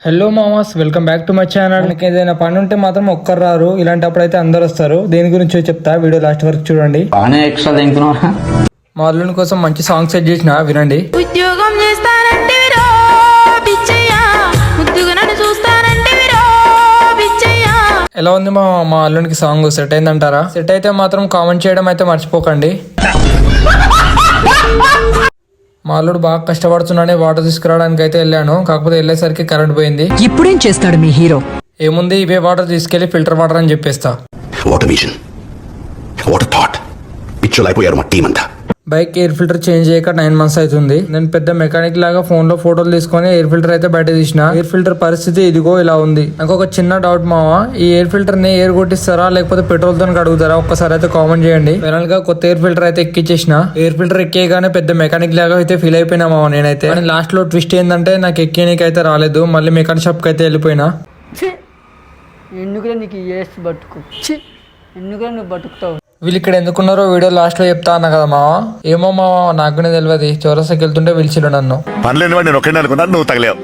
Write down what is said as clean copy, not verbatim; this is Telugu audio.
హలో మామాస్, welcome back to my channel. మనకి ఏదైనా పని ఉంటే మాత్రం ఒక్కరు రారు, ఇలాంటప్పుడు అయితే అందరు వస్తారు. దేని గురించి చెప్తా, వీడియో లాస్ట్ వరకు చూడండి. మా అల్లుని కోసం మంచి సాంగ్ సెట్ చేసిన, వినండి. ఉద్యోగం చేస్తానంటే ఎలా ఉంది మా అల్లునికి సాంగ్? సెట్ అయిందంటారా? సెట్ అయితే మాత్రం కామెంట్ చేయడం అయితే మర్చిపోకండి. మా అల్లుడు బాగా కష్టపడుతున్నానే వాటర్ తీసుకురావడానికి అయితే వెళ్ళాను. కాకపోతే వెళ్ళేసరికి కరెంట్ పోయింది. ఇప్పుడేం చేస్తాడు మీ హీరో? ఏముంది, ఇవే వాటర్ తీసుకెళ్లి ఫిల్టర్ వాటర్ అని చెప్పేస్తా. పిచ్చోలైపోయారు మా టీం అంతా. బైక్ ఎయిర్ ఫిల్టర్ చేంజ్ చేయక 9 months అవుతుంది. నేను పెద్ద మెకానిక్ లాగా ఫోన్ లో ఫోటోలు తీసుకొని ఎయిర్ ఫిల్టర్ అయితే బయట తీసిన. ఎయిర్ ఫిల్టర్ పరిస్థితి ఇదిగో ఇలా ఉంది. నాకు ఒక చిన్న డౌట్ మావా, ఈ ఎయిర్ ఫిల్టర్ ని ఎయిర్ కొట్టిస్తారా లేకపోతే పెట్రోల్ తో కడుగుతారా? ఒక్కసారి అయితే కామెంట్ చేయండి. ఫైనల్ గా కొత్త ఎయిర్ ఫిల్టర్ అయితే ఎక్కిచ్చేసిన. ఎయిర్ ఫిల్టర్ ఎక్కేగానే పెద్ద మెకానిక్ లాగా అయితే ఫీల్ అయిపోయినా మావా నేనైతే. కానీ లాస్ట్ లో ట్విస్ట్ ఏంటంటే నాకు ఎక్కేనికి అయితే రాలేదు. మళ్ళీ మెకానిక్ షాప్ కి అయితే వెళ్ళిపోయినా. ఎందుకులే నీకు బతుకు, ఎందుకులే నువ్వు బతుకుతావు. వీళ్ళు ఇక్కడ ఎందుకున్నారో వీడియో లాస్ట్ లో చెప్తా అన్నా కదా మావా. ఏమో మావా, నాకునే తెలియదు. చౌరస్తాకి వెళ్తుంటే పిలిచిరు నన్ను. పనిలేని వాడు నేను ఒక్కడే అనుకున్నాను, నువ్వు తగలేవు.